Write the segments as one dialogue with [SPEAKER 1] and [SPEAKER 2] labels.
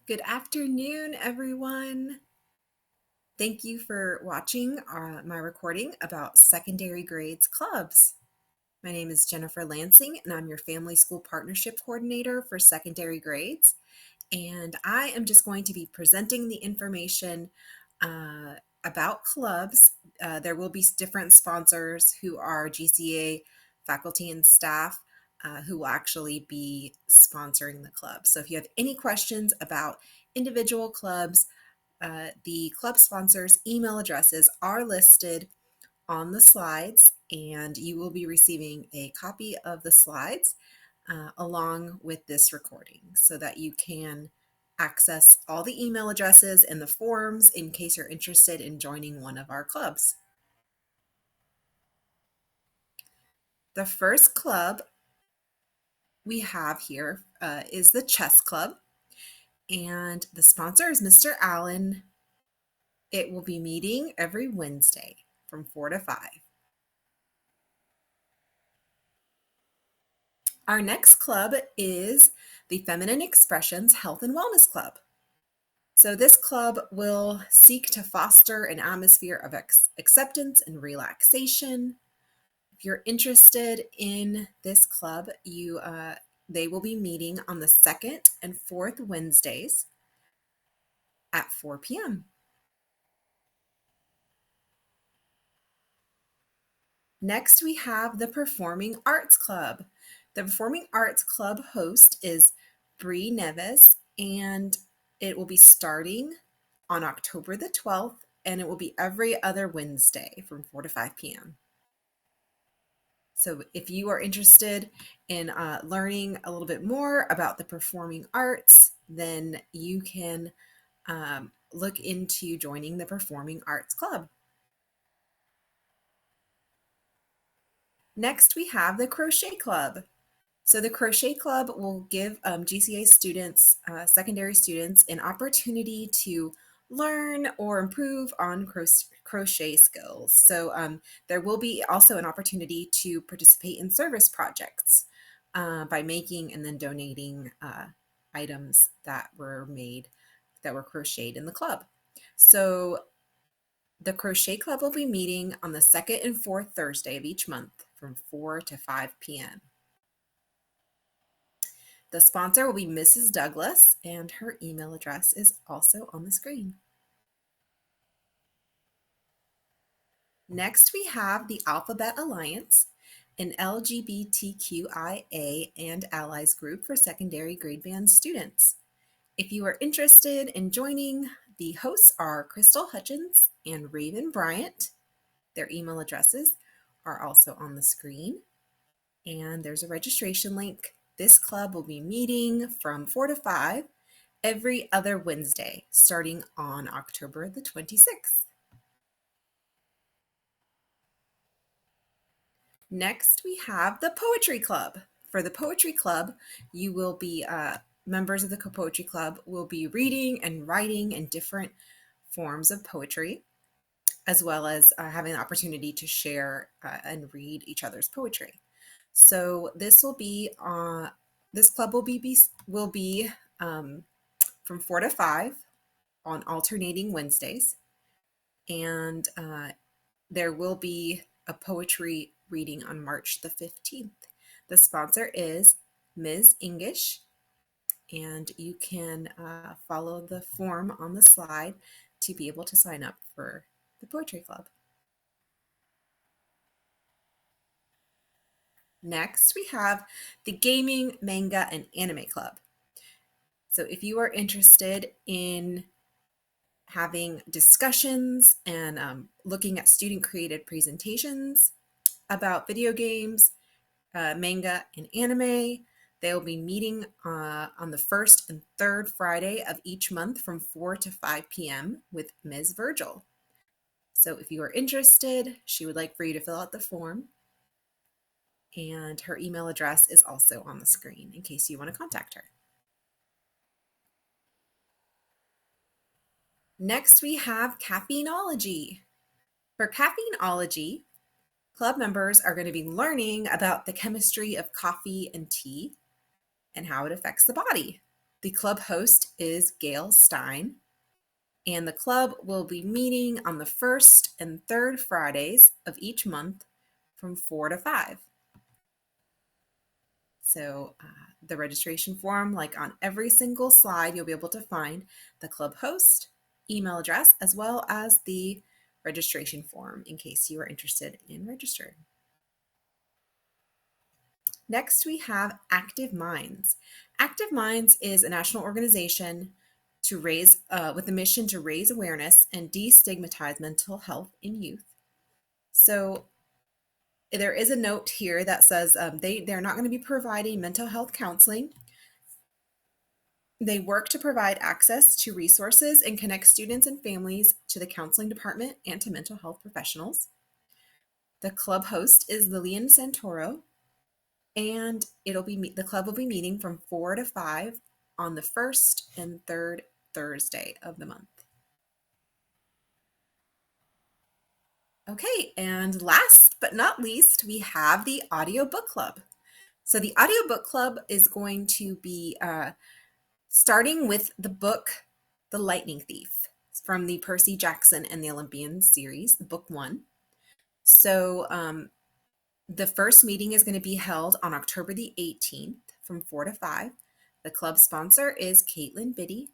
[SPEAKER 1] Good afternoon, everyone. Thank you for watching my recording about secondary grades clubs. My name is Jennifer Lansing, and I'm your Family School Partnership Coordinator for secondary grades. And I am just going to be presenting the information about clubs. There will be different sponsors who are GCA faculty and staff who will actually be sponsoring the club. So if you have any questions about individual clubs, the club sponsors' email addresses are listed on the slides, and you will be receiving a copy of the slides along with this recording so that you can access all the email addresses and the forms in case you're interested in joining one of our clubs. The first club we have here is the chess club, and the sponsor is Mr. Allen. It will be meeting every Wednesday from 4 to 5. Our next club is the Feminine Expressions Health and Wellness Club. So this club will seek to foster an atmosphere of acceptance and relaxation. If you're interested in this club, they will be meeting on the second and fourth Wednesdays at 4 p.m. Next, we have the Performing Arts Club. The Performing Arts Club host is Bree Neves, and it will be starting on October the 12th, and it will be every other Wednesday from 4 to 5 p.m. So if you are interested in learning a little bit more about the performing arts, then you can look into joining the Performing Arts Club. Next, we have the Crochet Club. So the Crochet Club will give GCA students, secondary students, an opportunity to learn or improve on crochet skills. So there will be also an opportunity to participate in service projects by making and then donating items that were crocheted in the club. So the Crochet Club will be meeting on the second and fourth Thursday of each month from 4 to 5 p.m. The sponsor will be Mrs. Douglas, and her email address is also on the screen. Next, we have the Alphabet Alliance, an LGBTQIA and allies group for secondary grade band students. If you are interested in joining, the hosts are Crystal Hutchins and Raven Bryant. Their email addresses are also on the screen, and there's a registration link. This club will be meeting from 4 to 5 every other Wednesday, starting on October the 26th. Next, we have the Poetry Club. For the Poetry Club, you will be, members of the Poetry Club will be reading and writing in different forms of poetry, as well as having the opportunity to share and read each other's poetry. So this club will be from 4 to 5 on alternating Wednesdays, and there will be a poetry reading on March the 15th. The sponsor is Ms. English, and you can follow the form on the slide to be able to sign up for the Poetry Club. Next, we have the Gaming, Manga, and Anime Club. So if you are interested in having discussions and looking at student-created presentations about video games, manga, and anime, they will be meeting on the first and third Friday of each month from 4 to 5 p.m. with Ms. Virgil. So if you are interested, she would like for you to fill out the form, and her email address is also on the screen in case you want to contact her. Next, we have Caffeineology. For Caffeineology, club members are going to be learning about the chemistry of coffee and tea and how it affects the body. The club host is Gail Stein, and the club will be meeting on the first and third Fridays of each month from 4 to 5. So the registration form, like on every single slide, you'll be able to find the club host, email address, as well as the registration form in case you are interested in registering. Next, we have Active Minds. Active Minds is a national organization to raise, with the mission to raise awareness and destigmatize mental health in youth. So there is a note here that says they're not going to be providing mental health counseling. They work to provide access to resources and connect students and families to the counseling department and to mental health professionals. The club host is Lillian Santoro, and the club will be meeting from 4 to 5 on the first and third Thursday of the month. Okay, and last but not least, we have the audiobook club. So the audiobook club is going to be starting with the book The Lightning Thief from the Percy Jackson and the Olympians series, the book 1. So the first meeting is going to be held on October the 18th from 4 to 5. The club sponsor is Caitlin Biddy,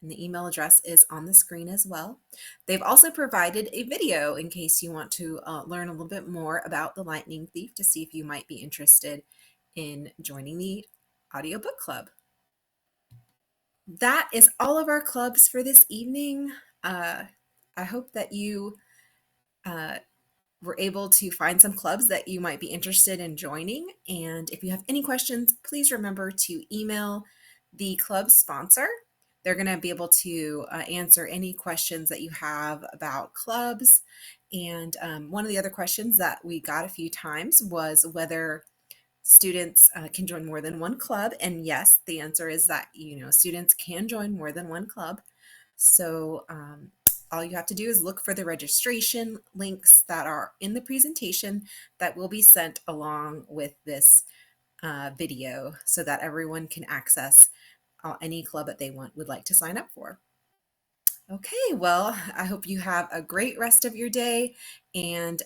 [SPEAKER 1] and the email address is on the screen as well. They've also provided a video in case you want to learn a little bit more about the Lightning Thief to see if you might be interested in joining the audiobook club. That is all of our clubs for this evening. I hope that you were able to find some clubs that you might be interested in joining. And if you have any questions, please remember to email the club sponsor. They're going to be able to answer any questions that you have about clubs. And one of the other questions that we got a few times was whether students can join more than one club. And yes, the answer is that, students can join more than one club. So all you have to do is look for the registration links that are in the presentation that will be sent along with this video so that everyone can access any club that they would like to sign up for. Okay, well, I hope you have a great rest of your day. And,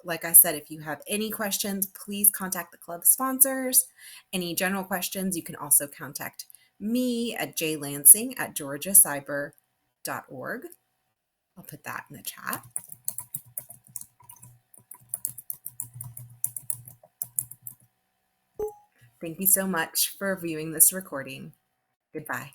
[SPEAKER 1] like I said, if you have any questions, please contact the club sponsors. Any general questions, you can also contact me at jlansing@georgiacyber.org. I'll put that in the chat. Thank you so much for viewing this recording. Goodbye.